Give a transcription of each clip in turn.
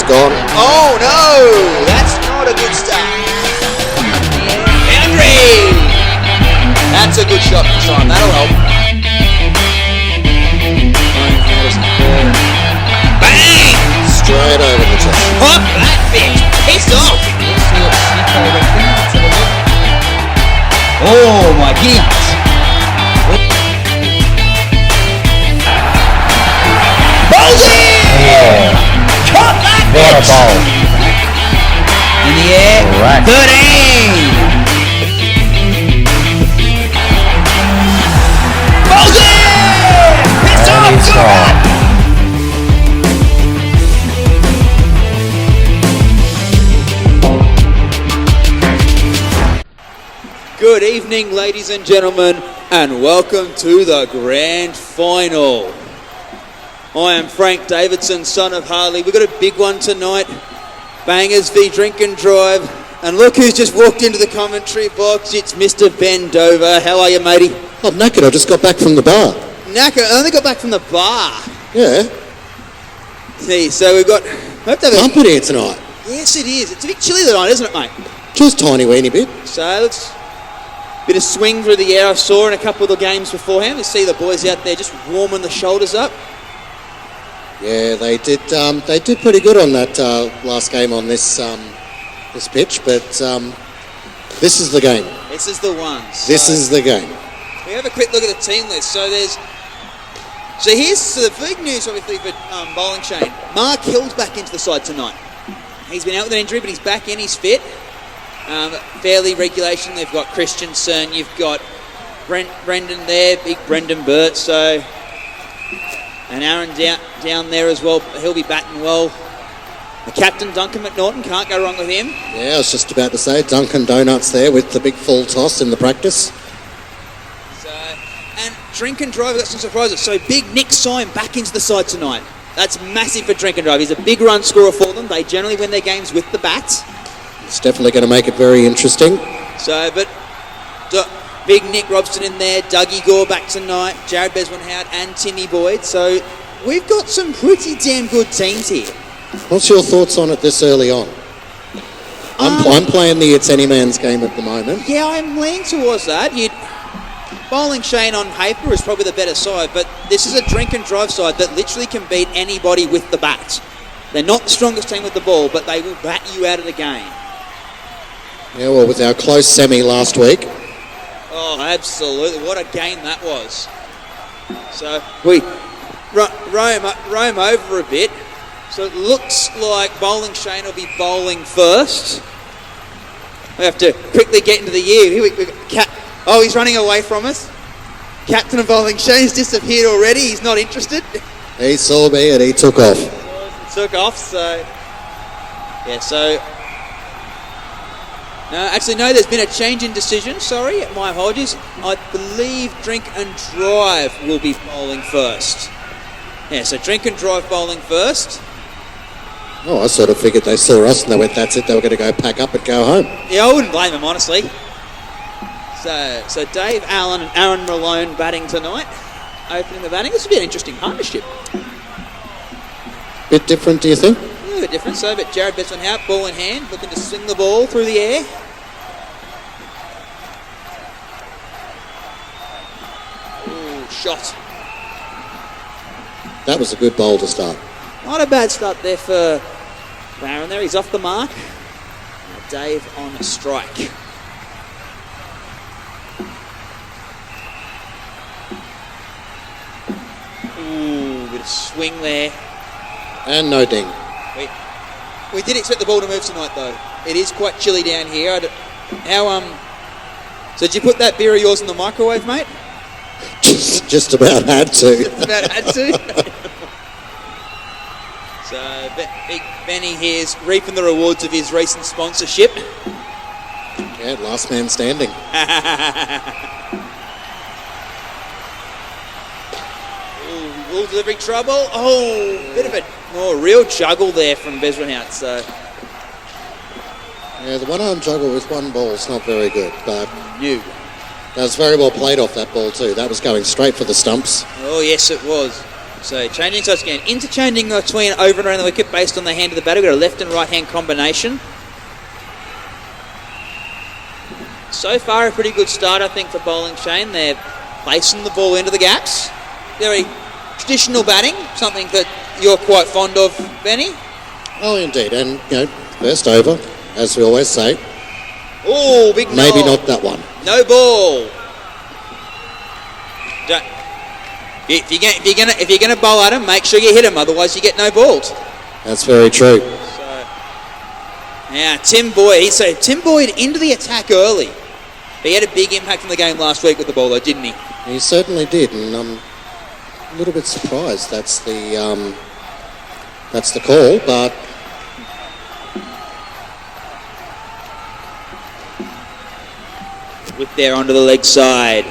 gone. Oh no! That's not a good start. Henry! That's a good shot for Simon. That'll help. Bang! Straight over the top. Pop that bitch! Pissed off! Oh my goodness! Ballsy! Cut that What a bitch! bowl. In the air. Right. 13! Ballsy! Pissed off! He's Good gone. one! Good evening, ladies and gentlemen, and welcome to the grand final. I am Frank Davidson, son of Harley. We've got a big one tonight. Bangers v Drink and Drive. And look who's just walked into the commentary box. It's Mr. Ben Dover. How are you, matey? I'm knackered. I just got back from the bar. Knacker, I only got back from the bar. Yeah. See, so we've got... I hope to have a, Company here tonight. yes, it is. It's a bit chilly tonight, isn't it, mate? Just tiny weeny bit. So let's... Bit of swing through the air I saw in a couple of the games beforehand. You see the boys out there just warming the shoulders up. Yeah, they did. They did pretty good on that last game on this this pitch, but this is the game. This is the one. This is the game. We have a quick look at the team list. So here's the big news, obviously, for Bowling Shane. Mark Hill's back into the side tonight. He's been out with an injury, but he's back in. He's fit. Fairly regulation. They've got Christensen. You've got Brendan there, big Brendan Burt. So, and Aaron down there as well. He'll be batting well. The captain, Duncan McNaughton, can't go wrong with him. Yeah, I was just about to say Dunkin' Donuts there with the big full toss in the practice. So, and Drink and Drive, got some surprises. So big Nick Syme back into the side tonight. That's massive for Drink and Drive. He's a big run scorer for them. They generally win their games with the bats. It's definitely going to make it very interesting. So, but big Nick Robson in there, Dougie Gore back tonight, Jared Beswin-Howard and Timmy Boyd. So we've got some pretty damn good teams here. What's your thoughts on it this early on? I'm playing the It's Any Man's game at the moment. Yeah, I'm leaning towards that. Bowling Shane on paper is probably the better side, but this is a Drink and Drive side that literally can beat anybody with the bat. They're not the strongest team with the ball, but they will bat you out of the game. Yeah, well, with our close semi last week. Oh, absolutely. What a game that was. So we roam over a bit. So it looks like Bowling Shane will be bowling first. We have to quickly get into the year. Here we got oh, he's running away from us. Captain of Bowling Shane's disappeared already. He's not interested. He saw me and he took off. Took off, so... Yeah, so... No, actually, no, there's been a change in decision. Sorry, my apologies. I believe Drink and Drive will be bowling first. Yeah, so Drink and Drive bowling first. Oh, I sort of figured they saw us and they went, that's it, they were going to go pack up and go home. Yeah, I wouldn't blame them, honestly. So Dave Allen and Aaron Malone batting tonight. Opening the batting. This will be an interesting partnership. Bit different, do you think? A little bit different, so, but Jared Beswin-Howard, ball in hand, looking to swing the ball through the air. Ooh, shot. That was a good bowl to start. Not a bad start there for Aaron there. He's off the mark. Now Dave on a strike. Ooh, bit of swing there. And no ding. We did expect the ball to move tonight, though. It is quite chilly down here. So did you put that beer of yours in the microwave, mate? Just about had to. Just about had to. So Big Benny here is reaping the rewards of his recent sponsorship. Yeah, last man standing. Ooh, ball delivery trouble. Oh, bit of a real juggle there from Beswin-Howard. So Yeah, the one-arm juggle with one ball is not very good, but new. that was very well played off that ball too. That was going straight for the stumps. Oh yes, it was. So changing sides again. Interchanging between over and around the wicket based on the hand of the batter. We've got a left and right hand combination. So far a pretty good start, I think, for Bowling Shane. They're placing the ball into the gaps. Very traditional batting, something that you're quite fond of, Benny. Oh, indeed. And, first over, as we always say. Oh, big Maybe knob. not that one. No ball. If you're gonna bowl at him, make sure you hit him. Otherwise, you get no balls. That's very true. So, yeah, Tim Boyd into the attack early. He had a big impact in the game last week with the ball, though, didn't he? He certainly did, and I'm a little bit surprised that's the call, but With there onto the leg side.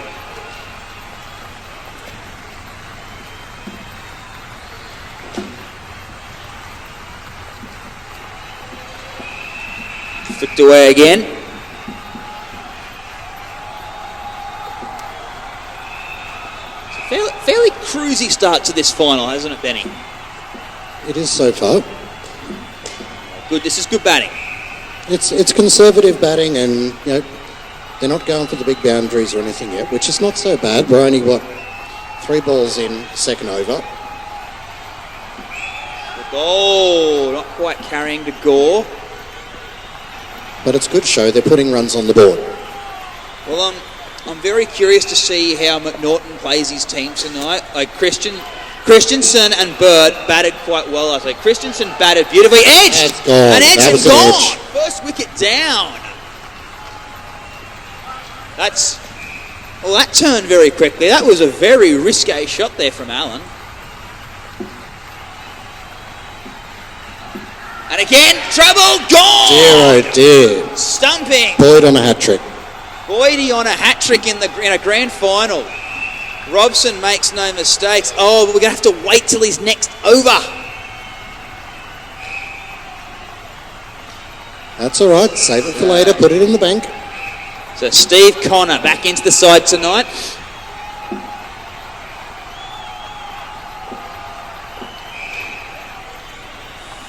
Flicked away again. It's a fairly cruisy start to this final, hasn't it, Benny? it is so far. Good. This is good batting. It's conservative batting, and they're not going for the big boundaries or anything yet, which is not so bad. We're only 3 balls in second over. The ball not quite carrying to Gore. But it's good show. They're putting runs on the board. Well, I'm very curious to see how McNaughton plays his team tonight. Like Christensen and Bird batted quite well last week. Christensen batted beautifully. Edged! That's gone. An edge That and was an gone! edge. First wicket down. That turned very quickly. That was a very risque shot there from Allen. And again, trouble, gone! Dear, oh dear. Stumping. Boyd on a hat-trick. Boydie on a hat-trick in a grand final. Robson makes no mistakes. Oh, but we're going to have to wait till he's next over. That's all right. Save it for later. Put it in the bank. So Steve Connor back into the side tonight.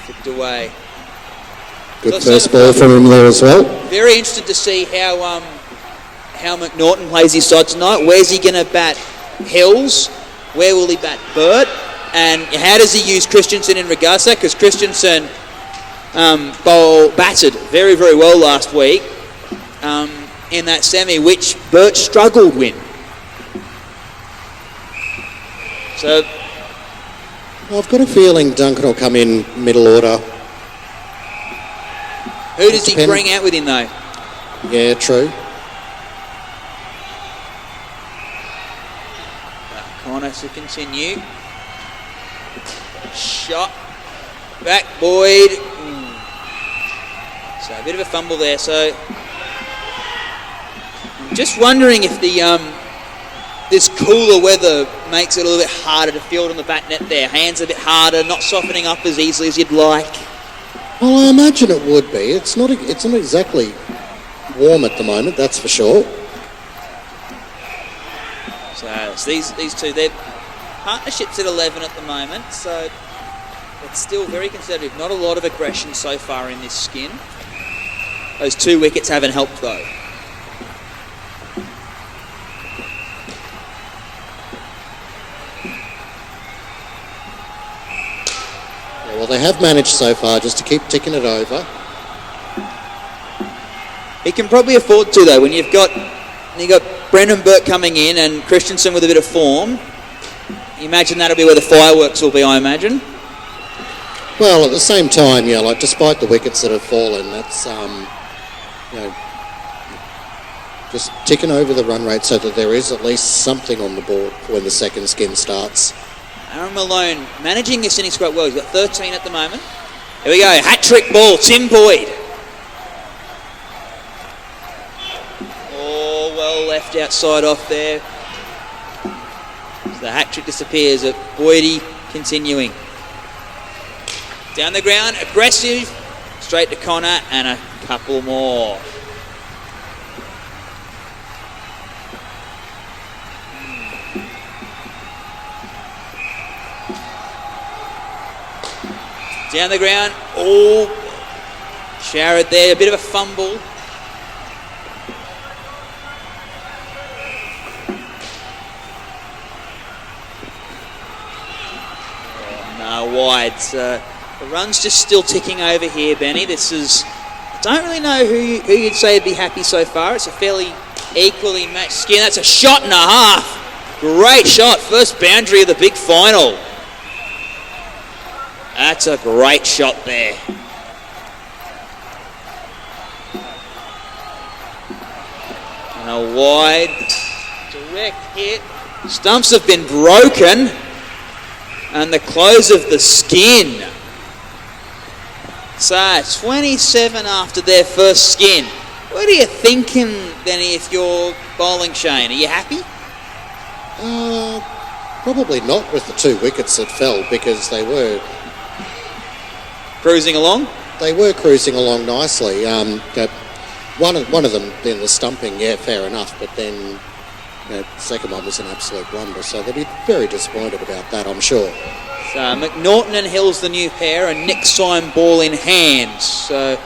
Flicked away. Good first ball from him there as well. Very interested to see how McNaughton plays his side tonight. Where's he going to bat Hills? Where will he bat Burt? And how does he use Christensen in regards to that? Because Christensen batted very, very well last week in that semi, which Burt struggled with. So I've got a feeling Duncan will come in middle order. who does he bring out with him, though? Yeah, true. Connor to continue. Shot. Back Boyd. So a bit of a fumble there. So I'm just wondering if this cooler weather makes it a little bit harder to field on the bat net there. Hands a bit harder, not softening up as easily as you'd like. Well, I imagine it would be. It's not exactly warm at the moment, that's for sure. So these two, their partnership's at 11 at the moment, so it's still very conservative. Not a lot of aggression so far in this skin. Those 2 wickets haven't helped, though. Yeah, well, they have managed so far just to keep ticking it over. He can probably afford to, though, when you've got Brendan Burt coming in and Christensen with a bit of form. You imagine that'll be where the fireworks will be, I imagine. Well, at the same time, despite the wickets that have fallen, that's just ticking over the run rate so that there is at least something on the board when the second skin starts. Aaron Malone managing this innings quite well. He's got 13 at the moment. Here we go, hat-trick ball, Tim Boyd. Oh, well left outside off there. So the hat-trick disappears. Boydie continuing. Down the ground, aggressive, straight to Connor, and a couple more. Down the ground. Oh, Jared there, a bit of a fumble. No, wide. The run's just still ticking over here, Benny. This is... I don't really know who you'd say would be happy so far. It's a fairly equally matched skin. That's a shot and a half. Great shot. First boundary of the big final. That's a great shot there. And a wide, direct hit. Stumps have been broken. And the close of the skin. So, 27 after their first skin. What are you thinking, Benny, if you're bowling Shane? Are you happy? Probably not with the 2 wickets that fell, because they were cruising along? They were cruising along nicely. One of them, then the stumping, yeah, fair enough, but then the second one was an absolute blunder, so they'll be very disappointed about that, I'm sure. So McNaughton and Hill's the new pair, and Nick Syme ball in hand. So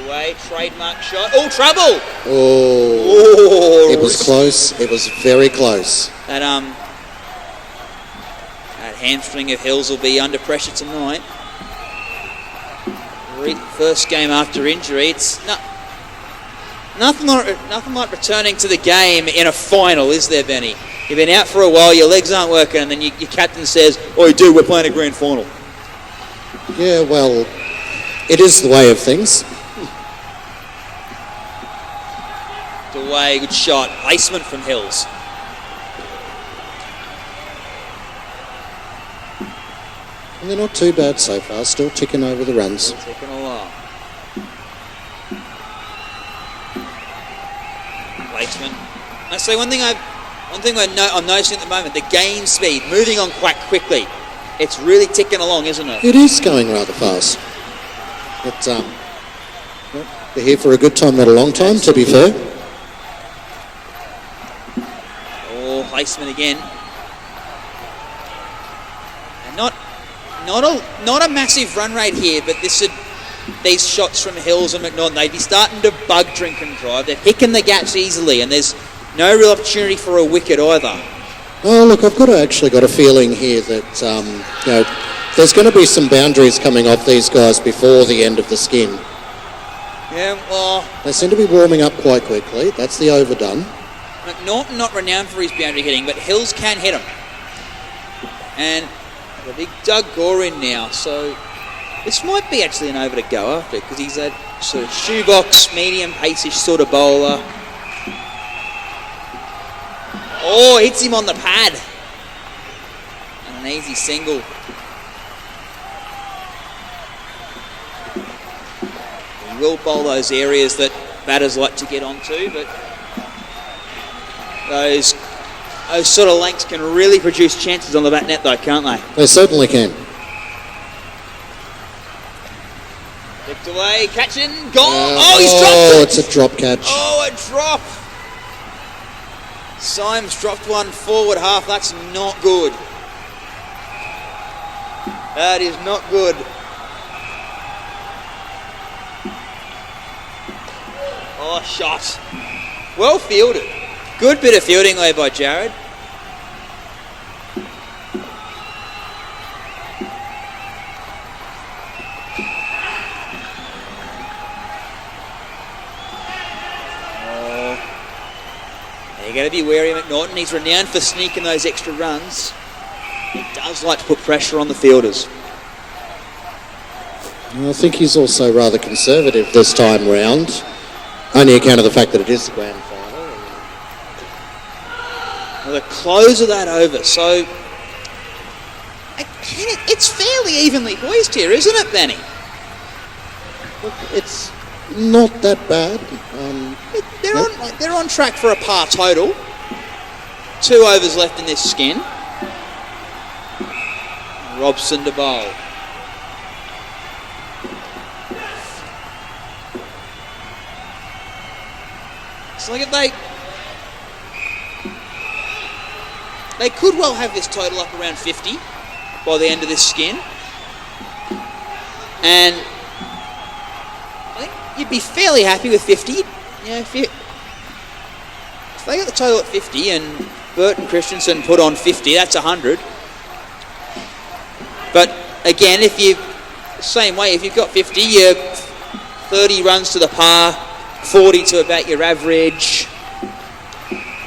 away, trademark shot. Oh, trouble! Oh, it was close. It was very close. That hamstring of Hills will be under pressure tonight. First game after injury. It's nothing like returning to the game in a final, is there, Benny? You've been out for a while, your legs aren't working, and then your captain says, "Oh, dude, we're playing a grand final." Yeah, well, it is the way of things. Away, good shot. Placement from Hills. And they're not too bad so far, still ticking over the runs. Ticking along. Placement. I say one thing I'm noticing at the moment, the game speed, moving on quite quickly. It's really ticking along, isn't it? It is going rather fast. But they're here for a good time, not a long time, to be fair. Oh, placement again. And not a massive run rate here, but these shots from Hills and McNaughton, they'd be starting to bug drink and drive. They're picking the gaps easily, and there's no real opportunity for a wicket either. Oh, look, I've actually got a feeling here that there's going to be some boundaries coming off these guys before the end of the skin. Yeah, well... They seem to be warming up quite quickly. That's the overdone. McNaughton not renowned for his boundary hitting, but Hills can hit him. And the big Doug Gore in now, so this might be actually an over to go after, because he's that sort of shoebox, medium pace-ish sort of bowler. Oh, hits him on the pad. And an easy single. He will bowl those areas that batters like to get onto, but those sort of lengths can really produce chances on the bat net though, can't they? They certainly can. Flicked away, catching, gone. He's dropped it. Oh, it's a drop catch. Oh, a drop. Symes dropped one forward half. That's not good. That is not good. Oh, shot. Well fielded. Good bit of fielding there by Jared. You've got to be wary of McNaughton. He's renowned for sneaking those extra runs. He does like to put pressure on the fielders. I think he's also rather conservative this time round, only account of the fact that it is the grand final. Well, the close of that over, so it's fairly evenly poised here, isn't it, Benny? Look, it's not that bad. They're on track for a par total. 2 overs left in this skin. Robson to bowl. So look at they could well have this total up around 50. by the end of this skin. And I think you'd be fairly happy with 50. You know, if they got the total at 50 and Burt and Christensen put on 50, that's 100. But again, if you same way, if you've got 50, you're 30 runs to the par, 40 to about your average.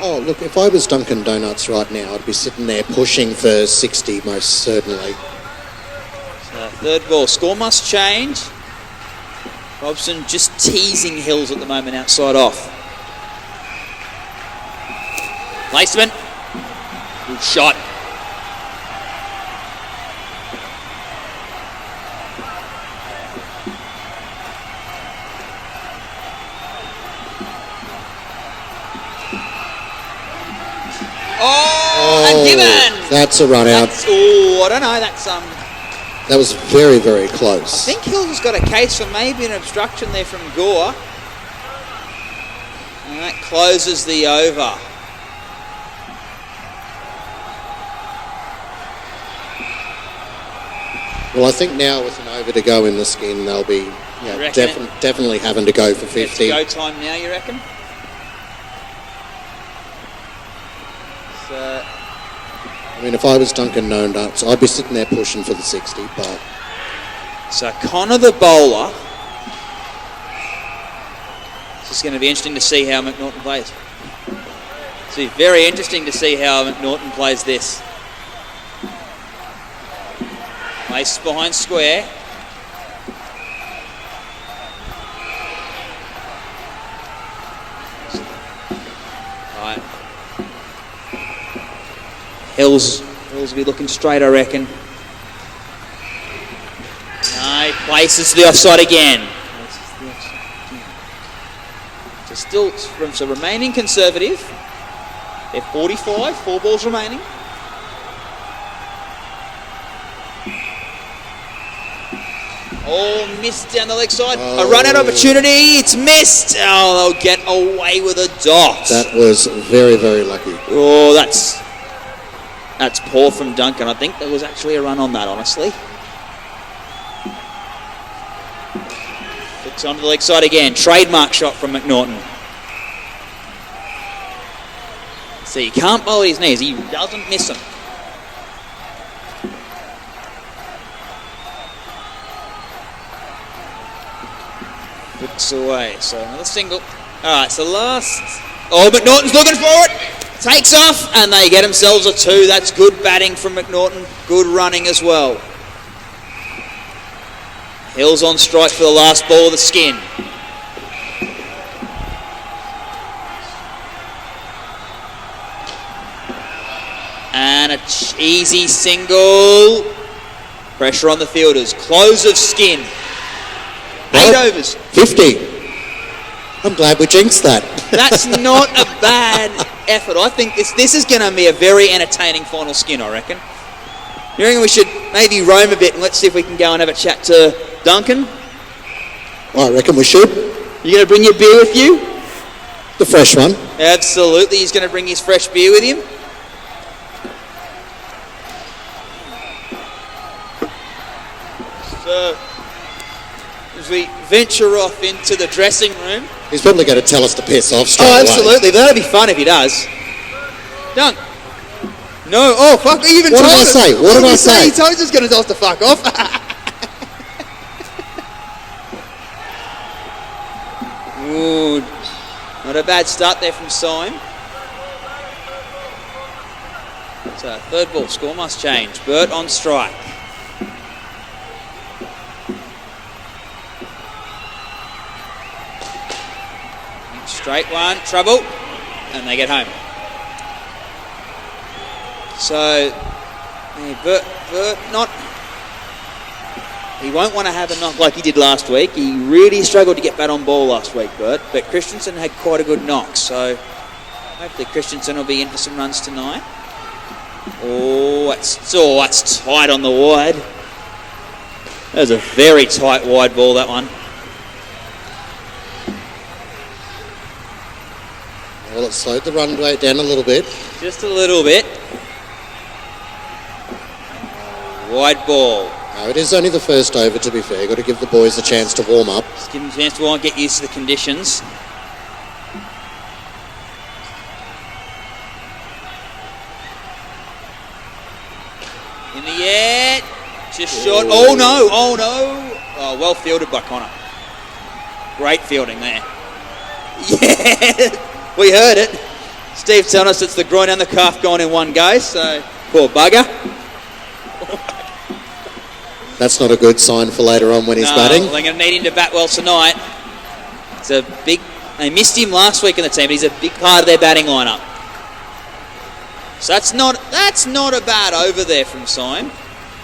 Oh, look, if I was Dunkin' Donuts right now, I'd be sitting there pushing for 60 most certainly. So third ball, score must change. Robson just teasing Hills at the moment outside off. Placement. Good shot. And given. That's a run out. Oh, I don't know. That was very, very close. I think Hills has got a case for maybe an obstruction there from Gore. And that closes the over. Well, I think now with an over to go in the skin, they'll be definitely having to go for 50. It's go time now, you reckon? So, I mean, if I was Dunkin' Donuts, I'd be sitting there pushing for the 60, but... So Connor the bowler. This is going to be interesting to see how McNaughton plays. It's going to be very interesting to see how McNaughton plays this. Place behind square. Right. Hills will be looking straight, I reckon. No, places the offside again. So remaining conservative. They're 45, 4 balls remaining. Oh, missed down the leg side. A run-out opportunity. It's missed. Oh, they'll get away with a dot. That was very, very lucky. Oh, that's poor from Duncan. I think there was actually a run on that, honestly. Flicks onto the leg side again. Trademark shot from McNaughton. See, he can't bowl at his knees. He doesn't miss them. Flicks away. So another single. All right, so last. Oh, McNaughton's looking for it. Takes off, and they get themselves a 2. That's good batting from McNaughton. Good running as well. Hills on strike for the last ball of the skin. And an easy single. Pressure on the fielders. Close of skin. 8 overs. 50. I'm glad we jinxed that. That's not a bad effort. I think this is going to be a very entertaining final skin, I reckon. You reckon we should maybe roam a bit and let's see if we can go and have a chat to Duncan? I reckon we should. You going to bring your beer with you? The fresh one. Absolutely. He's going to bring his fresh beer with him. So, as we venture off into the dressing room. He's probably going to tell us to piss off straight Oh, away. absolutely. That'd be fun if he does. Dunk. No. Oh, fuck. He even What told did I us. say? What did I say? He told us he's going to tell us to fuck off. Ooh. Not a bad start there from Syme. So, third ball. Score must change. Burt on strike. Straight one, trouble, and they get home. So, Burt not. He won't want to have a knock like he did last week. He really struggled to get bat on ball last week, Burt. But Christensen had quite a good knock, so hopefully Christensen will be in for some runs tonight. Oh, that's tight on the wide. That was a very tight wide ball, that one. Well, it slowed the run rate down a little bit. Just a little bit. Wide ball. No, it is only the first over, to be fair. Got to give the boys a chance to warm up. Just give them a chance to warm up, get used to the conditions. In the air. Just short. Oh, no. Oh, no. Oh, well fielded by Connor. Great fielding there. Yeah. We heard it. Steve telling us it's the groin and the calf gone in one go, so poor bugger. That's not a good sign for later on when he's batting. They're going to need him to bat well tonight. It's a big... They missed him last week in the team, but he's a big part of their batting lineup. So that's not a bad over there from Syme.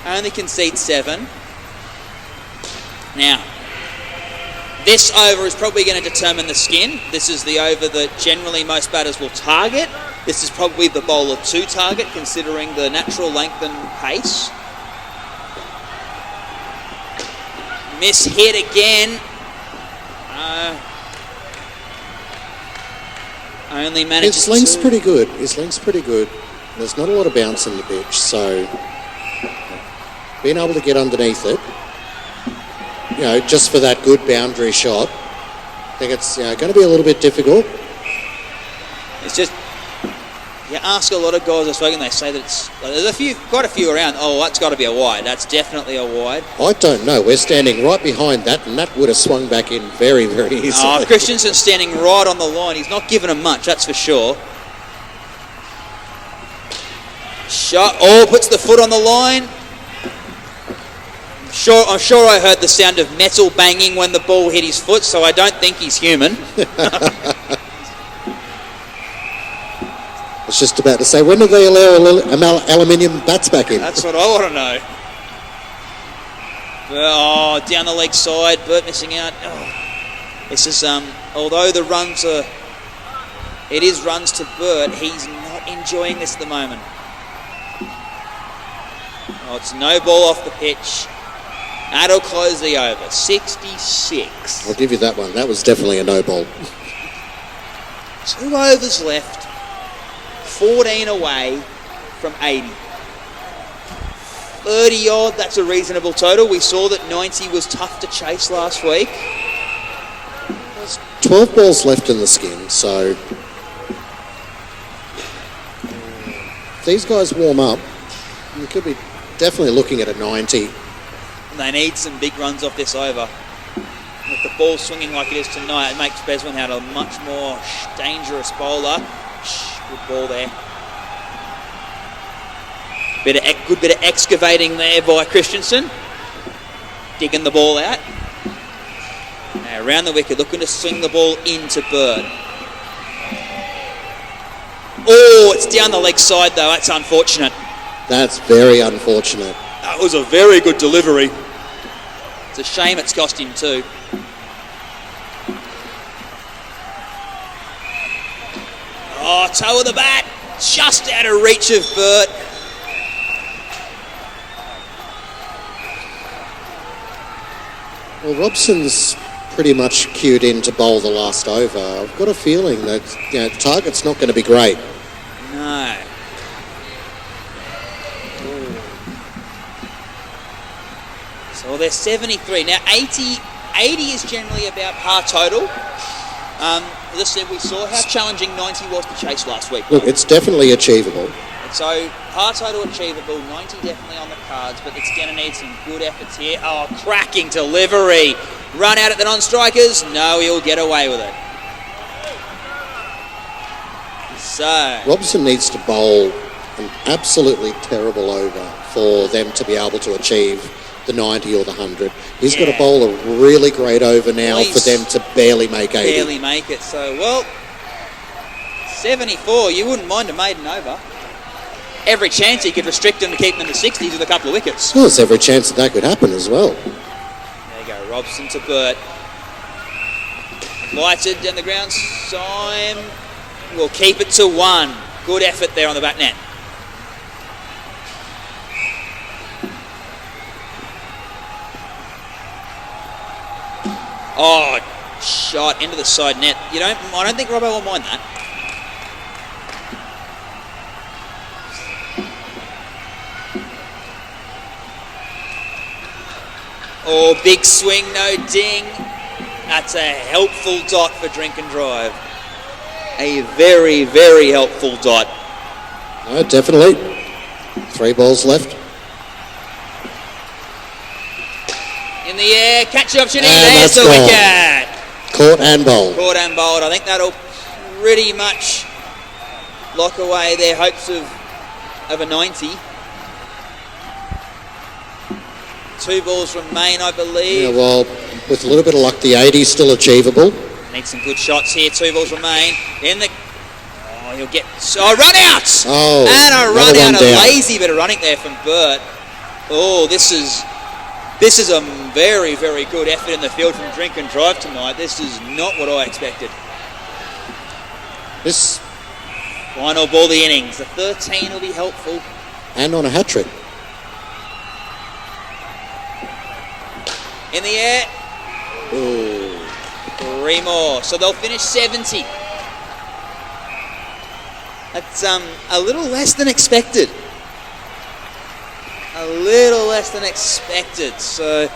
Only concede 7. Now, this over is probably going to determine the skin. This is the over that generally most batters will target. This is probably the bowler to target, considering the natural length and pace. Miss hit again. Only manages His length's pretty good. His length's pretty good. There's not a lot of bounce in the pitch, so being able to get underneath it, just for that good boundary shot, I think it's going to be a little bit difficult. It's just, you ask a lot of guys I've spoken, they say that there's quite a few around. Oh, that's got to be a wide. That's definitely a wide. I don't know. We're standing right behind that, and that would have swung back in very, very easily. Christensen's standing right on the line. He's not giving him much, that's for sure. Shot. Oh, puts the foot on the line. I'm sure I heard the sound of metal banging when the ball hit his foot, so I don't think he's human. I was just about to say, when do they allow aluminium bats back in? That's what I want to know. Oh, down the leg side, Burt missing out. Oh. This is, although the runs are, it is runs to Burt, he's not enjoying this at the moment. Oh, it's no ball off the pitch. That'll close the over. 66. I'll give you that one. That was definitely a no ball. 2 overs left. 14 away from 80. 30 odd, that's a reasonable total. We saw that 90 was tough to chase last week. There's 12 balls left in the skin, so if these guys warm up, you could be definitely looking at a 90. They need some big runs off this over. With the ball swinging like it is tonight, it makes Beswin a much more dangerous bowler. Good ball there. Good bit of excavating there by Christensen. Digging the ball out. Now around the wicket, looking to swing the ball into Bird. Oh, it's down the leg side though. That's unfortunate. That's very unfortunate. That was a very good delivery. It's a shame it's cost him too. Oh, toe of the bat. Just out of reach of Burt. Well, Robson's pretty much cued in to bowl the last over. I've got a feeling that target's not going to be great. No. So they're 73. Now 80 is generally about par total. As I said, we saw how challenging 90 was to chase last week. Look, it's definitely achievable. And so par total achievable, 90 definitely on the cards, but it's going to need some good efforts here. Oh, cracking delivery. Run out at the non-strikers. No, he'll get away with it. So Robson needs to bowl an absolutely terrible over for them to be able to achieve the 90 or the 100. He's got to bowl a really great over now for them to barely make 80. Barely make it. So, well, 74, you wouldn't mind a maiden over. Every chance he could restrict them to keep them in the 60s with a couple of wickets. Well, there's every chance that could happen as well. There you go, Robson to Burt. Lighted down the ground. Syme will keep it to 1. Good effort there on the bat net. Oh, shot into the side net. I don't think Robbo will mind that. Oh, big swing, no ding. That's a helpful dot for Drink and Drive. A very, very helpful dot. No, definitely. 3 balls left. In the air, catch the opportunity. And There's that's the gone. wicket. Caught and bowled. Caught and bowled. I think that'll pretty much lock away their hopes of a 90. 2 balls remain, I believe. Yeah, well, with a little bit of luck, the 80 is still achievable. Need some good shots here. 2 balls remain. He'll get... run out! Oh, and a run another out. one A down. lazy bit of running there from Burt. Oh, this is a very, very good effort in the field from Drink and Drive tonight. This is not what I expected. This, Final ball of the innings. The 13 will be helpful. and on a hat-trick. In the air. Ooh. 3 more. So they'll finish 70. That's a little less than expected. A little less than expected. So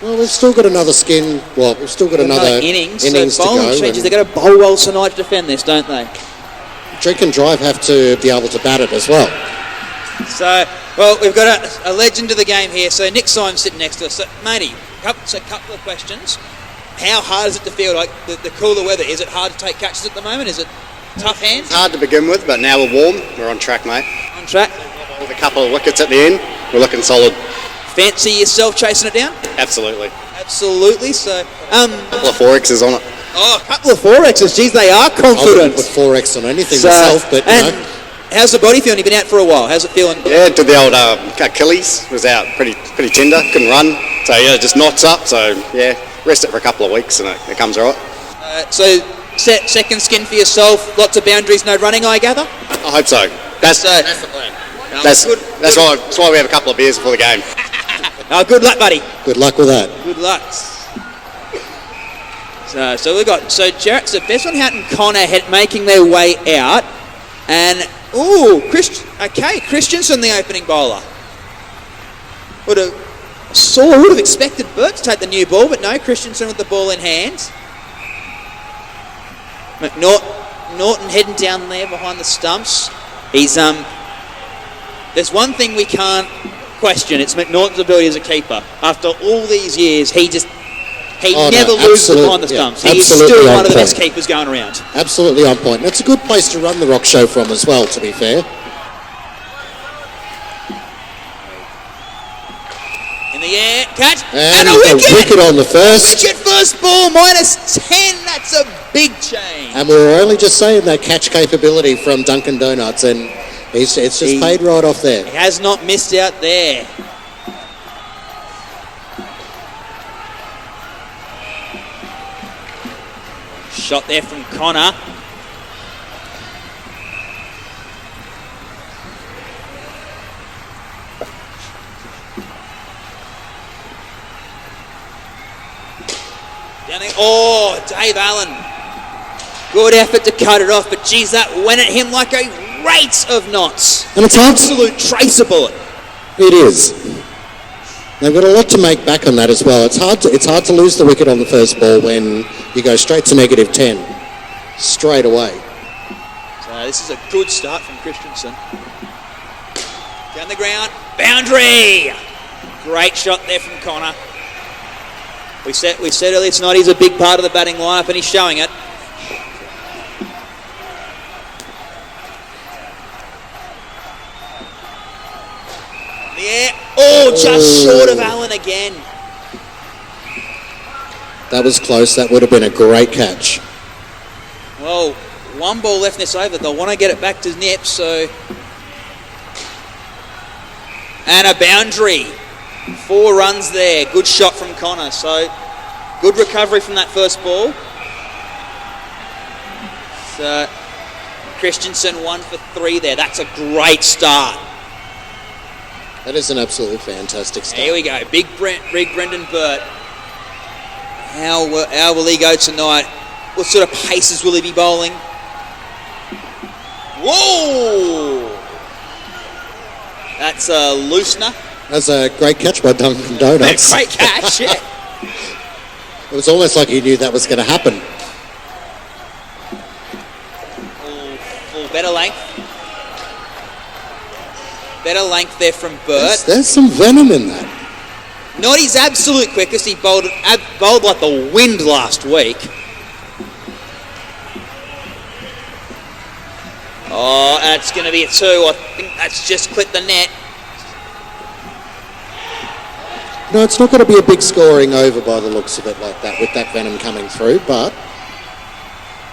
Well, we've still got another skin. Well, we've still got another innings So to bowling go. changes. and They've got to bowl well tonight to defend this, don't they? Drink and Drive have to be able to bat it as well. So, well, we've got a legend of the game here. So Nick Symes sitting next to us. So, matey, a couple of questions. How hard is it to field? Like the cooler weather, is it hard to take catches at the moment? Is it tough hands? Hard to begin with, but now we're warm. We're on track, mate. On track. With a couple of wickets at the end, we're looking solid. Fancy yourself chasing it down? Absolutely. Absolutely. So, A couple of 4Xs on it. a couple of 4Xs. Geez, they are I wouldn't confident. put 4X on anything So, myself, but and how's the body feeling? You've been out for a while. How's it feeling? Yeah, did the old Achilles. Was out pretty tender. Couldn't run. So yeah, just knots up. So yeah, rest it for a couple of weeks and it comes all right. So, second skin for yourself. Lots of boundaries, no running, I gather. I hope so. That's the plan. that's why we have a couple of beers before the game. Good luck, buddy. good luck with that. Good luck. So we've got Jarrett, so Besson, Houghton, Connor making their way out, and Christensen the opening bowler. Would have expected Burt to take the new ball, but no, Christensen with the ball in hand. Norton heading down there behind the stumps. He's there's one thing we can't question. It's McNaughton's ability as a keeper. After all these years, he never loses behind the stumps. He is still one of the best keepers going around. Absolutely on point. And it's a good place to run the rock show from as well, to be fair. In the air, catch, And a a wicket on the first. Wicket first ball, -10. That's a big change. And we were only just saying that catch capability from Dunkin' Donuts, and it's just paid right off there. He has not missed out there. Shot there from Connor. Dave Allen. Good effort to cut it off, but geez, that went at him like a rate of knots. And it's hard. Absolute tracer bullet. It is. They've got a lot to make back on that as well. It's hard to lose the wicket on the first ball when you go straight to -10 straight away. So this is a good start from Christensen. Down the ground, boundary. Great shot there from Connor. We said earlier tonight he's a big part of the batting lineup, and he's showing it. Yeah. Just short of Allen again. That was close. That would have been a great catch. Well, one ball left in this over. They'll want to get it back to Nip, so... And a boundary. 4 runs there. Good shot from Connor. So, good recovery from that first ball. So, Christensen 1 for 3 there. That's a great start. That is an absolutely fantastic start. Here we go. Big Brendan Burt. How will he go tonight? What sort of paces will he be bowling? Whoa! That's a loosener. That's a great catch by Dunkin' Donuts. Great catch, yeah. It was almost like he knew that was going to happen. Full better length. Better length there from Burt. There's some venom in that. Not his absolute quickest. He bowled like the wind last week. Oh, that's going to be a 2. I think that's just clipped the net. No, it's not going to be a big scoring over by the looks of it like that with that venom coming through, but...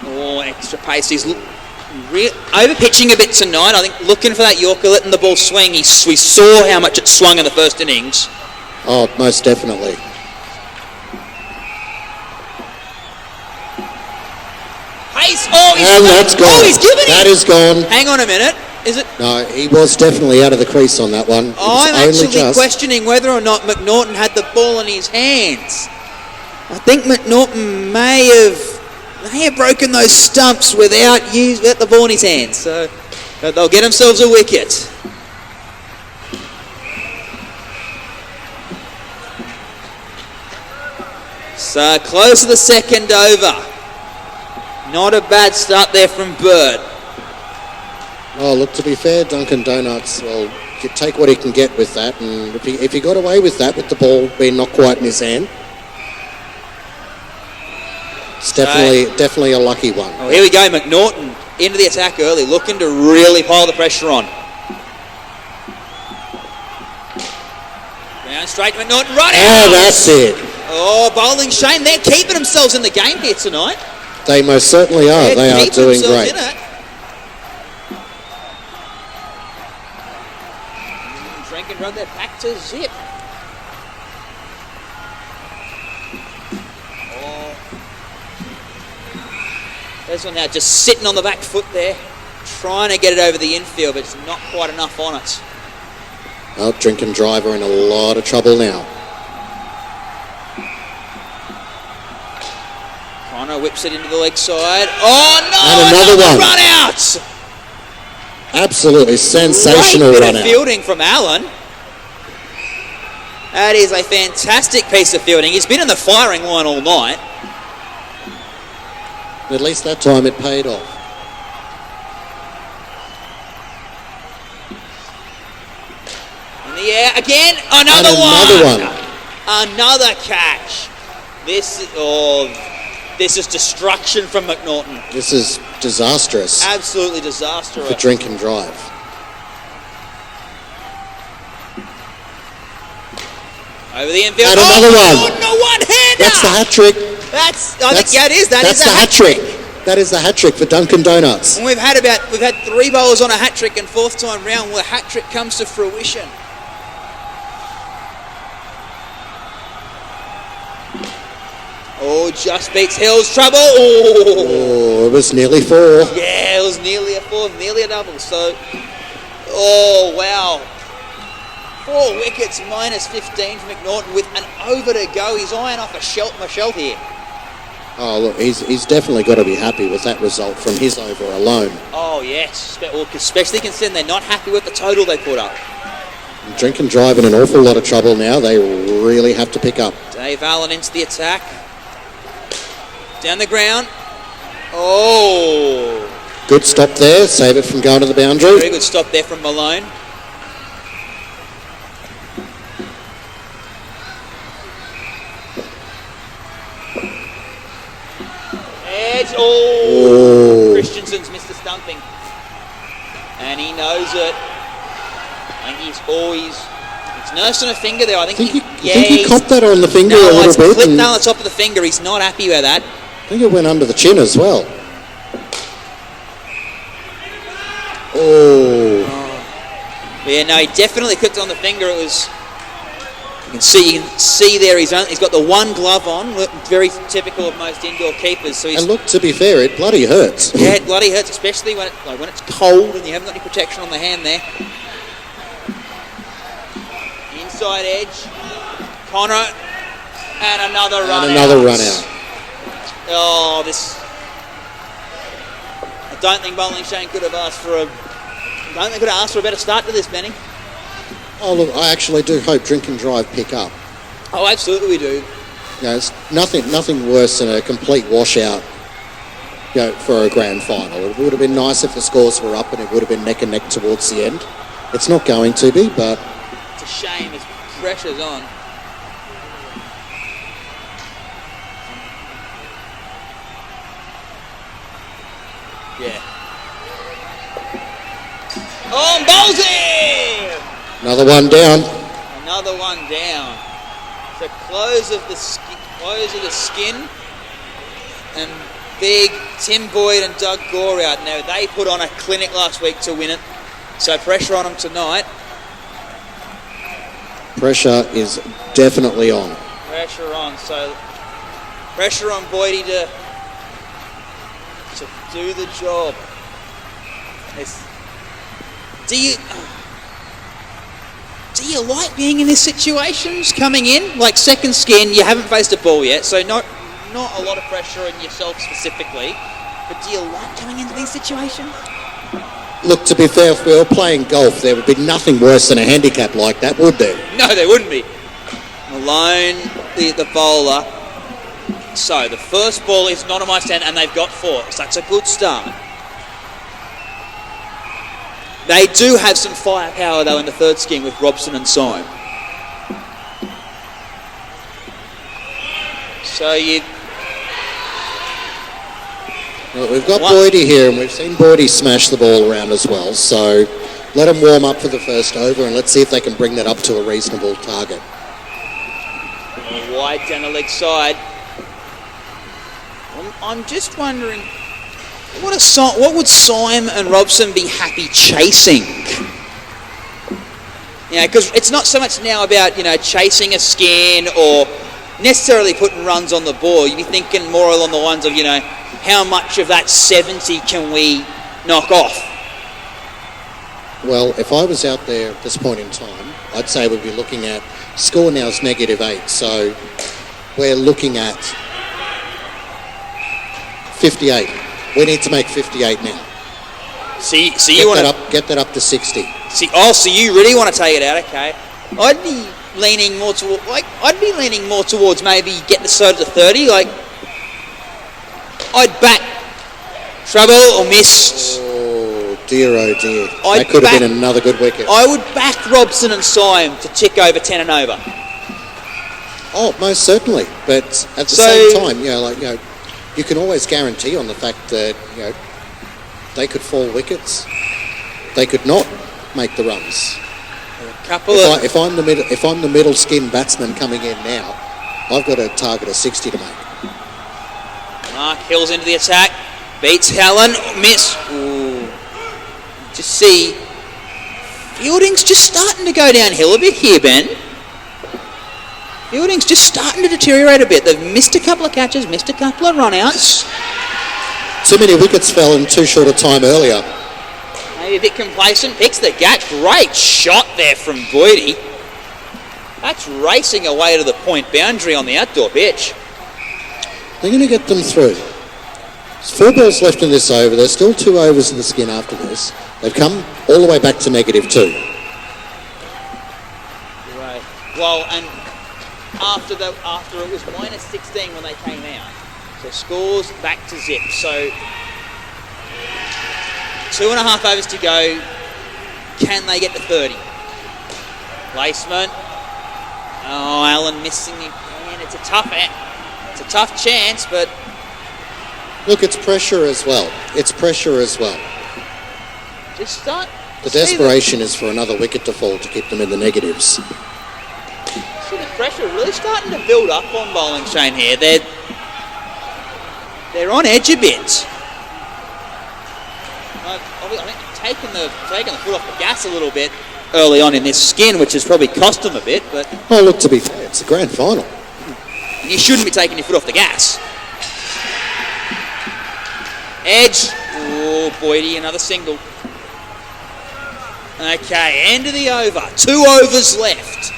Oh, extra pace. He's over-pitching a bit tonight. I think looking for that Yorker, letting the ball swing. We saw how much it swung in the first innings. Oh, most definitely. Pace. And that's gone. Oh, he's given it. That is gone. Hang on a minute. Is it? No, he was definitely out of the crease on that one. I'm actually questioning whether or not McNaughton had the ball in his hands. I think McNaughton may have broken those stumps without the ball in his hands. So they'll get themselves a wicket. So close to the second over. Not a bad start there from Burt. Oh, look, to be fair, Dunkin' Donuts, well, you take what he can get with that, and if he got away with that, with the ball being not quite in his hand, it's definitely a lucky one. Oh, here we go, McNaughton into the attack early, looking to really pile the pressure on. Round straight to McNaughton, right out! Oh, that's it. Oh, bowling Shane, they're keeping themselves in the game here tonight. They most certainly are. They are doing great. In it. Drink and run that back to Zip. Oh. This one now just sitting on the back foot there, trying to get it over the infield, but it's not quite enough on it. Oh, Drink and Drive are in a lot of trouble now. Connor whips it into the leg side. Oh no! And another one. Run out! Absolutely sensational Great bit run of out. fielding from Allen. That is a fantastic piece of fielding. He's been in the firing line all night. At least that time it paid off. In the air again. Another one. Another catch. This is destruction from McNaughton. This is disastrous Absolutely disastrous. for Drink and Drive. Over the infield. And another one. Oh, no one-hander. That's the hat trick. That is the hat trick. That is the hat trick for Dunkin' Donuts. And we've had 3 bowlers on a hat trick, and 4th time round, well, the hat trick comes to fruition. Oh, just beats Hill's trouble. Oh, it was nearly 4. Yeah, it was nearly a 4, nearly a double. So, oh wow, 4 wickets minus 15 for McNaughton with an over to go. He's eyeing off a shell here. Oh, look, he's definitely got to be happy with that result from his over alone. Oh yes, especially considering they're not happy with the total they put up. Drink and Drive in an awful lot of trouble now. They really have to pick up. Dave Allen into the attack. Down the ground. Oh. Good stop there. Save it from going to the boundary. Very good stop there from Malone. Edge. Oh. Christensen's missed the stumping. And he knows it. I think he's nursing a finger there. I think he copped that on the finger a little it's bit. clipped down the top of the finger. He's not happy with that. I think it went under the chin as well. Oh. Yeah, no, he definitely clipped on the finger. It was. You can see there. He's got the one glove on. Very typical of most indoor keepers. So and look, to be fair, it bloody hurts. Yeah, it bloody hurts, especially when it's cold and you haven't got any protection on the hand there. Inside edge, Connor, and another run out. Oh, this. I don't think Bowling Shane could have asked for a better start to this, Benny. Oh, look, I actually do hope Drink and Drive pick up. Oh, absolutely we do. You know, it's nothing worse than a complete washout, you know, for a grand final. It would have been nice if the scores were up and it would have been neck and neck towards the end. It's not going to be, but It's a shame as pressure's on. Yeah. Oh, and bowls him! another one down. Another one down. So close of the skin, and big Tim Boyd and Doug Gore out now. They put on a clinic last week to win it. So pressure on them tonight. Pressure is definitely on. Pressure on. So pressure on Boydie to do the job. Do you like being in these situations? Coming in like second skin, you haven't faced a ball yet, so not a lot of pressure on yourself specifically. But do you like coming into these situations? Look, to be fair, if we were playing golf, there would be nothing worse than a handicap like that, would there? No, there wouldn't be. Malone, the bowler. So the first ball is not on my stand, and they've got 4. So that's a good start. They do have some firepower though in the third skin with Robson and Syme. So Well, we've got Boydie here, and we've seen Boydie smash the ball around as well. So let them warm up for the first over, and let's see if they can bring that up to a reasonable target. wide down the leg side. I'm just wondering, what would Syme and Robson be happy chasing? Because it's not so much now about, chasing a skin or necessarily putting runs on the board. You'd be thinking more along the lines of, how much of that 70 can we knock off? Well, if I was out there at this point in time, I'd say we'd be looking at, score now is -8, so we're looking at 58. We need to make 58 now. See, you want to get that up to 60. So you really want to take it out? Okay, I'd be leaning more towards maybe get the soda to 30. Like, I'd back trouble or miss. Oh dear! I'd That could have been another good wicket. I would back Robson and Syme to tick over 10 and over. Oh, most certainly. But at the same time, you can always guarantee on the fact that they could fall wickets. They could not make the runs. If I'm the middle skin batsman coming in now, I've got a target of 60 to make. Mark Hill's into the attack, beats Helen, miss. Ooh. Just see, fielding's just starting to go downhill a bit here, Ben. Fielding's just starting to deteriorate a bit. They've missed a couple of catches, missed a couple of run-outs. Too many wickets fell in too short a time earlier. Maybe a bit complacent. Picks the gap. Great shot there from Boydie. That's racing away to the point boundary on the outdoor pitch. They're going to get them through. There's 4 balls left in this over. There's still 2 overs in the skin after this. They've come all the way back to -2. Right. Well, and after it was -16 when they came out. So scores back to zip. So 2.5 overs to go. Can they get to 30? Placement. Oh, Allen missing again. It's a tough chance, but look, it's pressure as well. Just start. The desperation is for another wicket to fall to keep them in the negatives. See the pressure really starting to build up on Bowling Shane here. They're on edge a bit. I think taking the foot off the gas a little bit early on in this skin, which has probably cost them a bit. But oh, look, to be fair, it's the grand final. You shouldn't be taking your foot off the gas. Edge. Oh, Boydie, another single. Okay, end of the over. 2 overs left.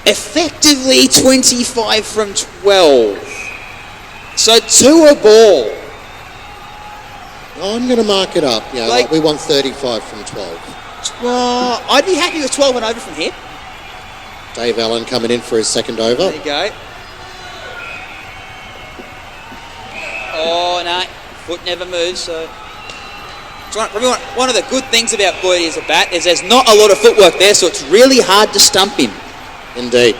Effectively 25 from 12. So 2 a ball. I'm going to mark it up. We want 35 from 12. I'd be happy with 12 and over from here. Dave Allen coming in for his second over. There you go. Oh, no. Foot never moves, so... Probably one of the good things about Boydie as a bat is there's not a lot of footwork there, so it's really hard to stump him. Indeed.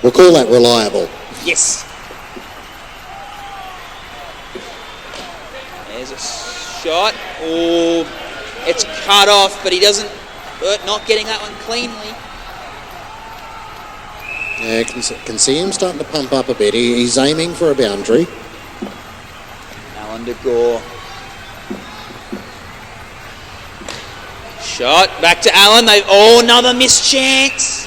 We'll call that reliable. Yes. There's a shot. Oh, it's cut off, but he doesn't... not getting that one cleanly. Yeah, can see him starting to pump up a bit. He's aiming for a boundary. Alan de Gore. Shot. Back to Alan. Another missed chance.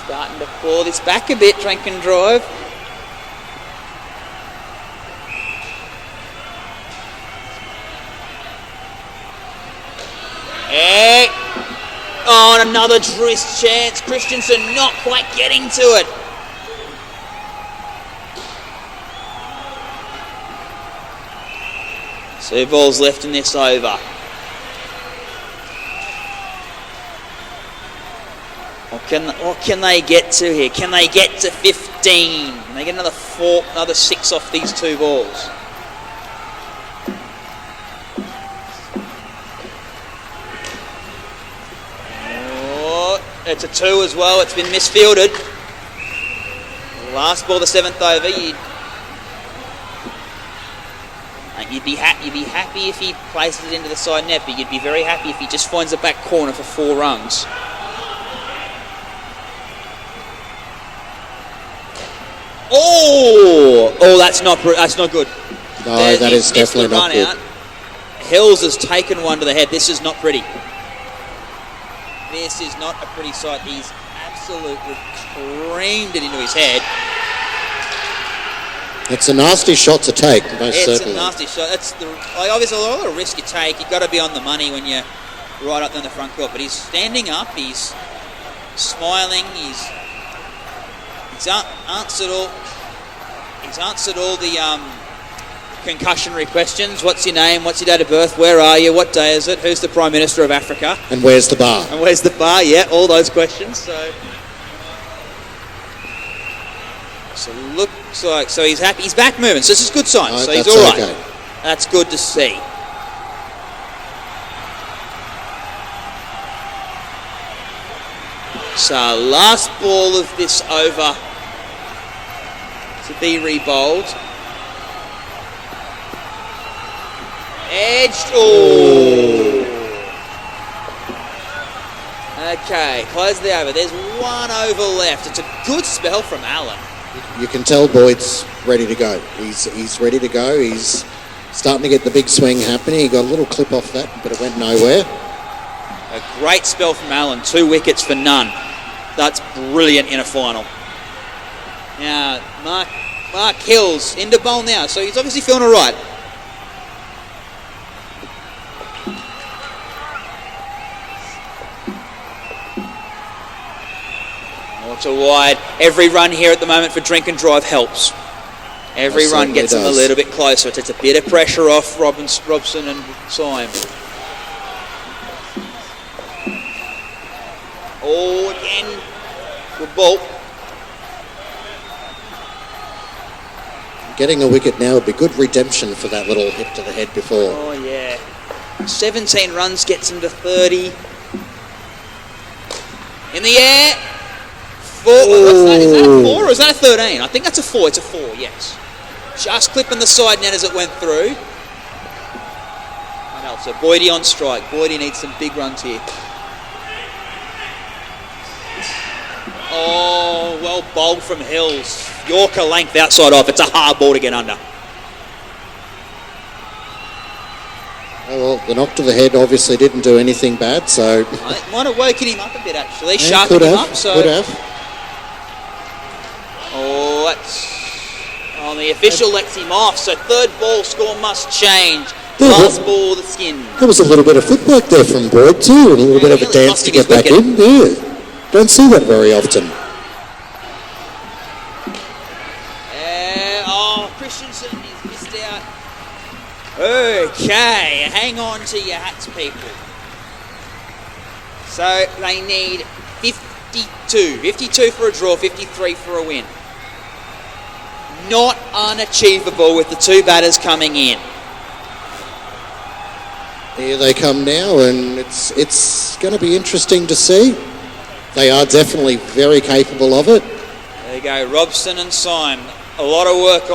Starting to pull this back a bit, Drink and Drive. Hey. Oh, and another wrist chance. Christensen not quite getting to it. Two balls left in this over. What can they get to here? Can they get to 15? Can they get another 6 off these two balls? It's a 2 as well. It's been misfielded. Last ball, the 7th over. You'd be happy if he places it into the side net, but you'd be very happy if he just finds the back corner for 4 runs. Oh, that's not good. No, that is definitely not good. Out. Hills has taken one to the head. This is not pretty. This is not a pretty sight. He's absolutely creamed it into his head. It's a nasty shot to take, most certainly. It's a nasty shot. Obviously, a lot of risk you take. You've got to be on the money when you're right up there in the front court. But he's standing up. He's smiling. He's answered all the concussionary questions. What's your name? What's your date of birth? Where are you? What day is it? Who's the Prime Minister of Africa? And where's the bar? Yeah, all those questions. So looks like he's happy. He's back moving. So this is a good sign. So he's all right. Okay. That's good to see. So last ball of this over to be re-bowled. Edged. Oh. Okay, close the over. There's 1 over left. It's a good spell from Allen. You can tell Boyd's ready to go. He's ready to go. He's starting to get the big swing happening. He got a little clip off that, but it went nowhere. A great spell from Allen. 2 wickets for none. That's brilliant in a final. Now, Mark Hills into bowl now, so he's obviously feeling all right. To wide. Every run here at the moment for Drink and Drive helps. Every run gets them a little bit closer. It takes a bit of pressure off Robson and Syme. Oh, again. Good ball. Getting a wicket now would be good redemption for that little hit to the head before. Oh, yeah. 17 runs gets him to 30. In the air. 4. What's that? Is that a 4 or is that a 13? I think that's a 4. It's a 4, yes. Just clipping the side net as it went through. What else? So Boydie on strike. Boydie needs some big runs here. Oh, well bowled from Hills. Yorker length outside off. It's a hard ball to get under. Oh, well, the knock to the head obviously didn't do anything bad, so... It might have woken him up a bit, actually. Yeah, Sharpened him up. So. Could have. Oh, that's... Oh, the official lets him off, so third ball score must change. Last ball, the skin. There was a little bit of footwork there from Boyd too, and a little bit of a dance to get back in. Yeah, don't see that very often. Christensen is missed out. Okay, hang on to your hats, people. So they need 52. 52 for a draw, 53 for a win. Not unachievable with the two batters coming in. Here they come now, and it's going to be interesting to see. They are definitely very capable of it. There you go, Robson and Syme. A lot of work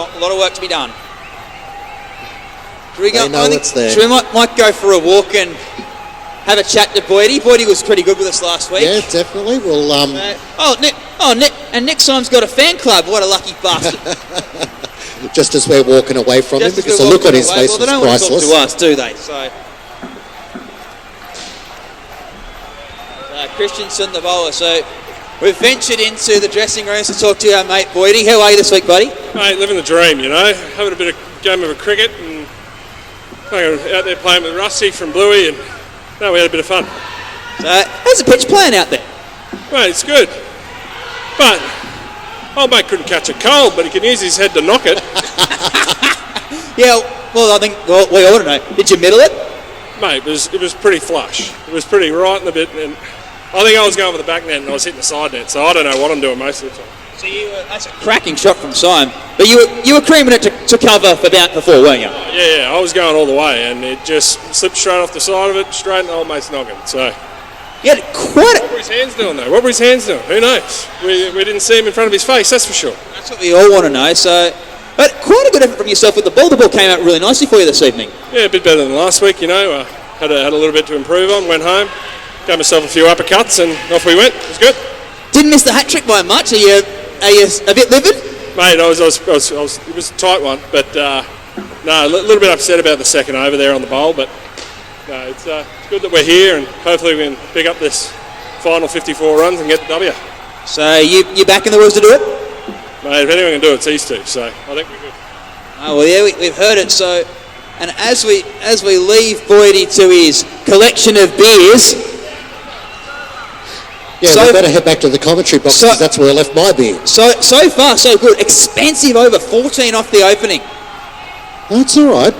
to be done. Should we go? They know it's there. Should we might go for a walk and have a chat to Boydie? Boydie was pretty good with us last week. Yeah, definitely. We'll Nick. And Nick Syme's got a fan club. What a lucky bastard! just as we're walking away from him, Just as because we're the look on walking his away, face well, was they don't want to talk priceless. to us, do they? So, Christensen, the bowler. So we've ventured into the dressing rooms to talk to our mate Boydie. How are you this week, buddy? Mate, living the dream, you know. Having a bit of game of a cricket and out there playing with Rusty from Bluey, and no, we had a bit of fun. So how's the pitch playing out there? Mate, it's good. But old mate couldn't catch a cold, but he can use his head to knock it. Yeah, well, I think we ought to know. Did you middle it? Mate, it was pretty flush. It was pretty right in the bit, and I think I was going for the back net and I was hitting the side net, so I don't know what I'm doing most of the time. So that's a cracking shot from Syme. But you were creaming it to cover for about before, weren't you? Yeah, I was going all the way, and it just slipped straight off the side of it, straight in the old mate's noggin. So You had quite what were his hands doing though? What were his hands doing? Who knows? We didn't see him in front of his face, that's for sure. That's what we all want to know. So, but quite a good effort from yourself with the ball. The ball came out really nicely for you this evening. Yeah, a bit better than last week, you know. Had a little bit to improve on, went home, gave myself a few uppercuts, and off we went. It was good. Didn't miss the hat trick by much. Are you a bit livid? Mate, it was a tight one, but no, a little bit upset about the second over there on the bowl, but no, it's good that we're here, and hopefully we can pick up this final 54 runs and get the W. So you back in the woods to do it? Mate, if anyone can do it, it's these two, so I think we're good. Oh well, yeah, we've heard it. So, and as we leave Boydie to his collection of beers. Yeah, So- we better head back to the commentary box, So- because that's where I left my beer. So far, so good. Expensive over 14 off the opening. That's all right.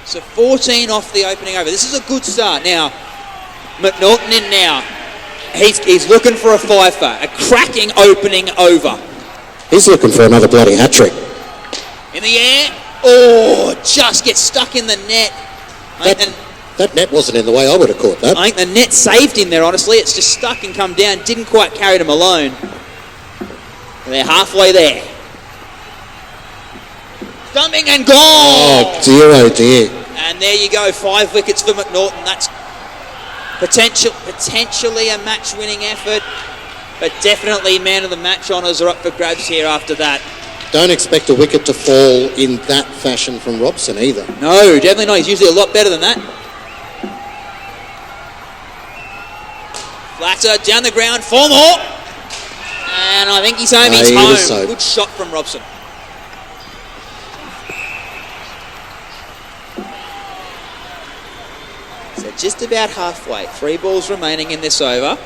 So 14 off the opening over. This is a good start. Now, McNaughton in now. He's looking for a fifer. A cracking opening over. He's looking for another bloody hat trick. In the air. Oh, just gets stuck in the net. That net wasn't in the way. I would have caught that. I think the net saved him there, honestly. It's just stuck and come down. Didn't quite carry him alone. And they're halfway there. Stumping and gone. Oh dear. And there you go, 5 wickets for McNaughton. That's potentially a match-winning effort, but definitely man of the match honours are up for grabs here after that. Don't expect a wicket to fall in that fashion from Robson either. No, definitely not. He's usually a lot better than that. Flatter down the ground, 4 more. And I think he's home. He's He was home. so- Good shot from Robson. So just about halfway. 3 balls remaining in this over.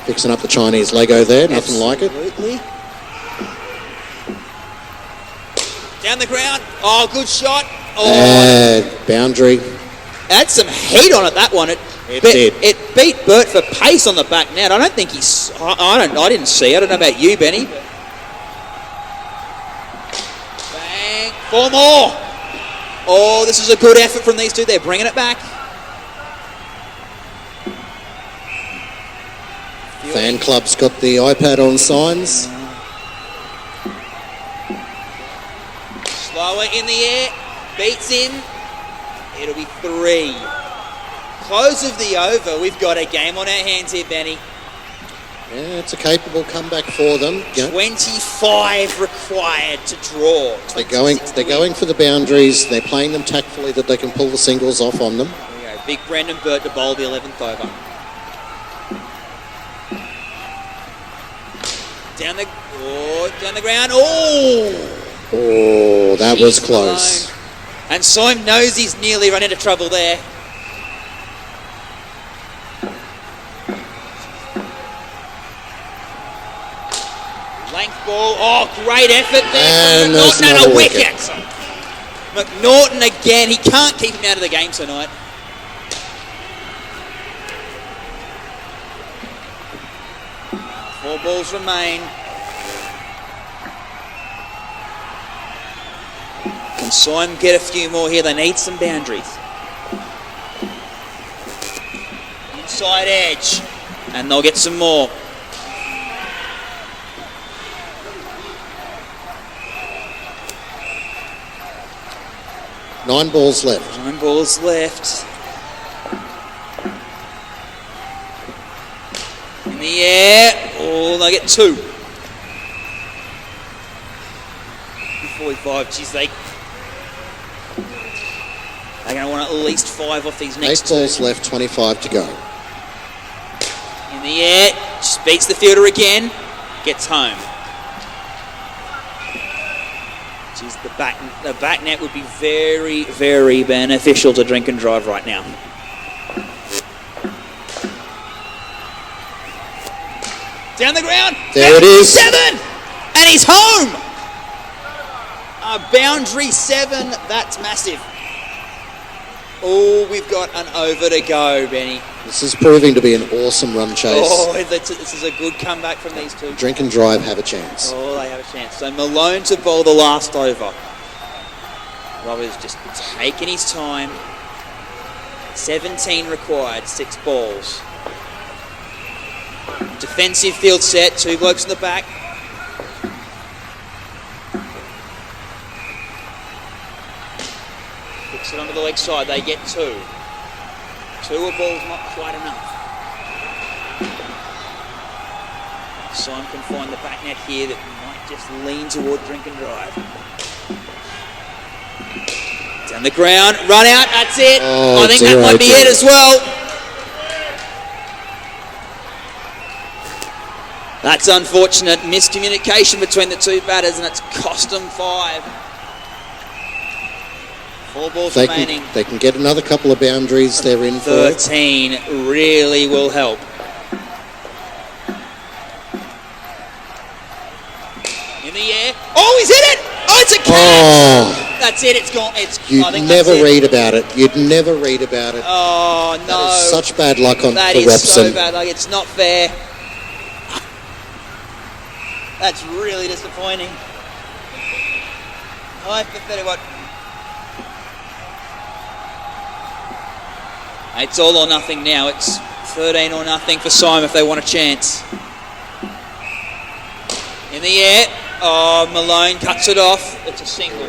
Fixing up the Chinese Lego there. Nothing like it. Absolutely. Down the ground. Oh, good shot. Oh, Boundary. had some heat on it, that one. It did. It beat Burt for pace on the back net. I don't think he's... I didn't see it. I don't know about you, Benny. Bang. 4 more. Oh, this is a good effort from these two. They're bringing it back. Fan club's got the iPad on signs. Slower in the air. Beats him. It'll be 3. Close of the over. We've got a game on our hands here, Benny. Yeah, it's a capable comeback for them. Yeah. 25 required to draw. They're going for the boundaries. They're playing them tactfully that they can pull the singles off on them. There we go. Big Brendan Burt to bowl the 11th over. Down the ground. Oh, that was He's close. blown. And Syme knows he's nearly run into trouble there. Length ball. Oh, great effort there And from there's McNaughton and another a wicket. wicket. McNaughton again. He can't keep him out of the game tonight. Four balls remain. Can Simon get a few more here? They need some boundaries. Inside edge. And they'll get some more. Nine balls left. 9 balls left. In the air. Oh, they get 2. 45. Geez, they're going to want at least 5 off these next 8 2. balls left, 25 to go. In the air. Just beats the fielder again. Gets home. Geez, the back net would be very, very beneficial to Drink and Drive right now. Down the ground. There it is. 7! And he's home! A boundary 7. That's massive. Oh, we've got an over to go, Benny. This is proving to be an awesome run chase. Oh, this is a good comeback from these two. Drink and Drive have a chance. Oh, they have a chance. So Malone to bowl the last over. Roberts just taking his time. 17 required, 6 balls. Defensive field set, 2 blokes in the back. Kicks it onto the leg side, they get 2. 2 a ball's not quite enough. Simon can find the back net here that might just lean toward Drink and Drive. Down the ground, run out, that's it. Oh, I think that might be it as well. That's unfortunate. Miscommunication between the two batters, and it's cost them 5. 4 balls remaining. They can get another couple of boundaries. They're in for it. 13 really will help. In the air. Oh, he's hit it! Oh, it's a catch! Oh, That's it, it's gone. you'd I think never that's it. read about it. You'd never read about it. Oh, no. That is such bad luck for That is Robson. so bad. Like, it's not fair. That's really disappointing. I tell you what. It's all or nothing now. It's 13 or nothing for Simon if they want a chance. In the air. Oh, Malone cuts it off. It's a single.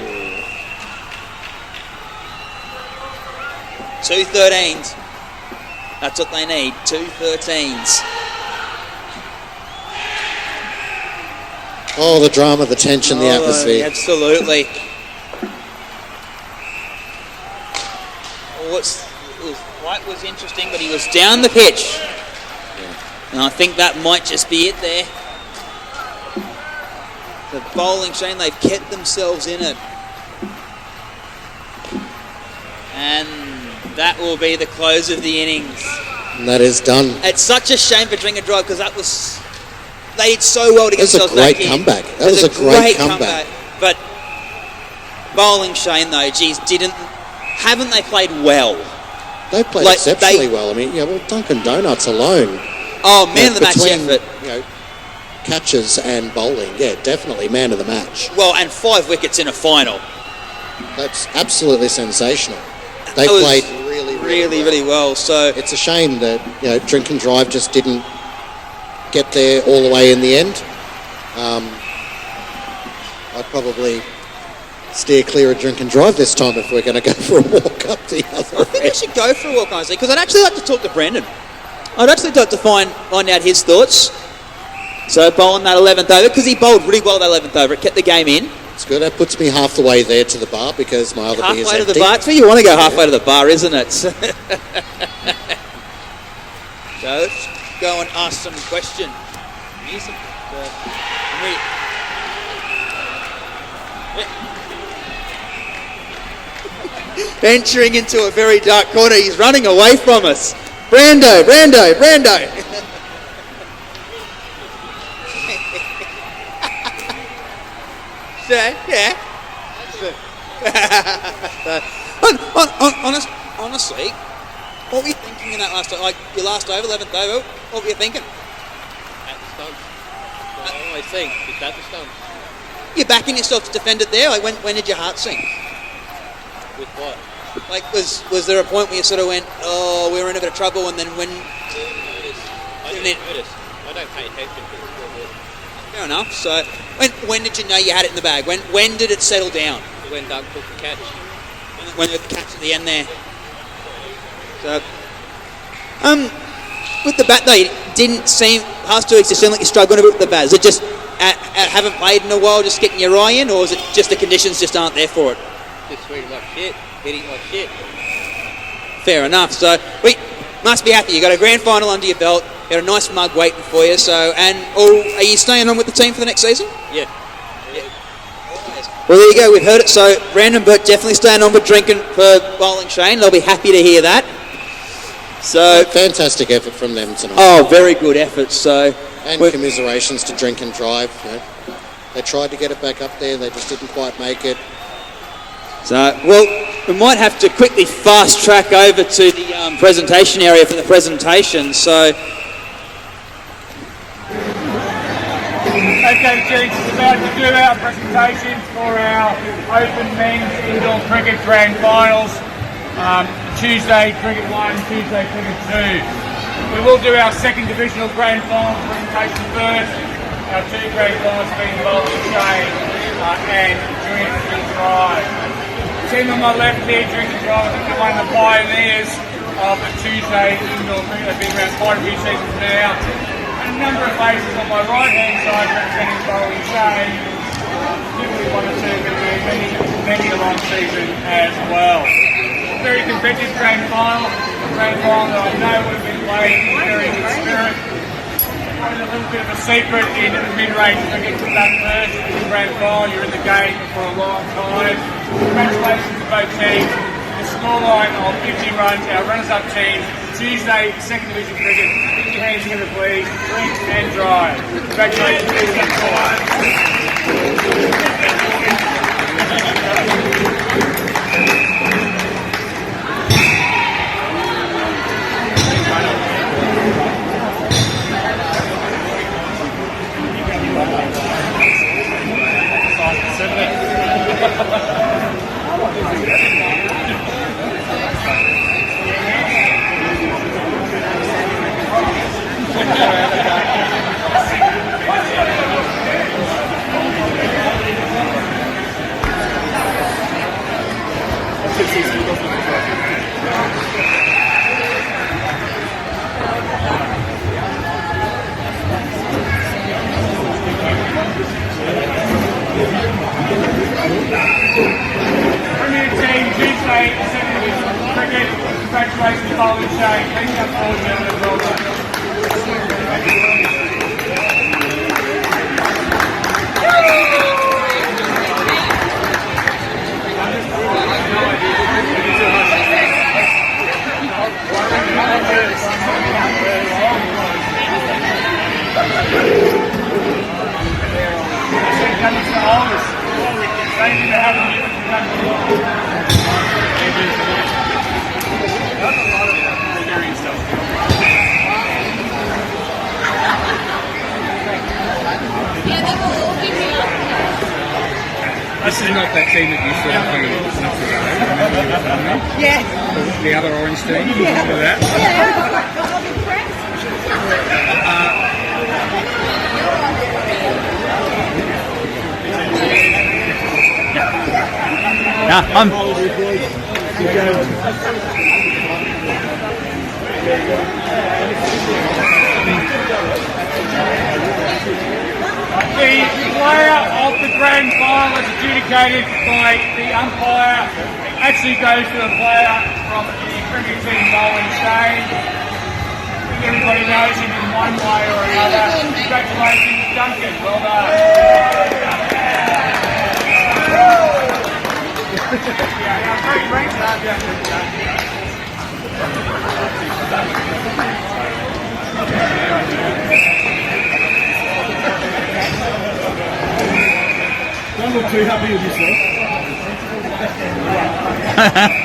2 13s. That's what they need. 2 13s. Oh, the drama, the tension, the atmosphere. Absolutely. White was interesting, but he was down the pitch. And I think that might just be it there. The bowling, Shane, they've kept themselves in it. And that will be the close of the innings. And that is done. It's such a shame for Drink and Drive because that was... They did so well to get That was a themselves great back in. comeback. That It was a great comeback. But bowling, Shane, though, geez, haven't they played well? They played exceptionally well. I mean, well, Dunkin' Donuts alone. Oh, man of the match between, effort. Catches and bowling, definitely man of the match. Well, and 5 wickets in a final. That's absolutely sensational. They That was played really well. So It's a shame that Drink and Drive just didn't get there all the way in the end. I'd probably steer clear of Drink and Drive this time if we're going to go for a walk up the other I think we should go for a walk, honestly, because I'd actually like to talk to Brendan. I'd actually like to find out his thoughts. So bowling that 11th over, because he bowled really well that 11th over. It kept the game in. It's good. That puts me half the way there to the bar because my other beer is Halfway to empty. the bar. It's where you want to go halfway to the bar, isn't it? So let's go and ask some question. Music. Venturing into a very dark corner. He's running away from us. Brando. Yeah. Honestly, what were you thinking in that last over? Like your last over, 11th over? What were you thinking? At the stumps. What I always think is at the stumps. You're backing yourself to defend it there. Like when did your heart sink? With what? Like was there a point where you sort of went, oh, we were in a bit of trouble, and then when? I didn't notice. I don't pay attention to the scoreboard. Fair enough. So when did you know you had it in the bag? When did it settle down? When Doug took the catch. When the catch at the end there. So, with the bat though, it didn't seem past 2 weeks. It seemed like you're struggling a bit with the bat. Is it just haven't played in a while, just getting your eye in, or is it just the conditions just aren't there for it? Just swinging like shit, hitting like shit. Fair enough. So we must be happy. You got a grand final under your belt. You got a nice mug waiting for you. So, are you staying on with the team for the next season? Yeah. Well, there you go. We've heard it. So, Brandon Burke definitely staying on with drinking for Bowling Shane. They'll be happy to hear that. So, Fantastic effort from them tonight. oh, very good effort. So, And commiserations to Drink and Drive. You know. They tried to get it back up there. They just didn't quite make it. well, we might have to quickly fast track over to the presentation area for the presentation. So, Okay, Chiefs, we're about to do our presentation for our Open Men's Indoor Cricket Grand Finals. Tuesday Cricket 1, Tuesday Cricket 2. We will do our second divisional Grand Final presentation first. Our two Grand Finals being Bowling Shane and Drink and Drive. The team on my left here, Drink and Drive, I think they're one of the pioneers of the Tuesday Indoor Cricket. They've been around quite a few seasons now. A number of faces on my right hand side representing Bowling Shane, typically one or two, but many a long season as well. Very competitive grand final that I know would have been played in very good spirit. Having a little bit of a secret in the mid-range cricket to that first in the grand final. You're in the game for a long time. Congratulations to both teams. The scoreline of 50 runs, our runners-up team, Tuesday, second division cricket. Put your hands together, please. Drink and drive. Congratulations to Premier team, Tuesday, second division cricket. Congratulations, Bowling Shane. Thank you for gentlemen. Well done. This is not that team that you saw a few months ago. Yeah. The other orange team. Yeah. Remember that? The player of the grand final is adjudicated by the umpire. Actually goes to a player from the cricket team, Bowling Shane. I think everybody knows him in one way or another. Congratulations, Duncan. Well done. How great ranks are you? too happy with yourself?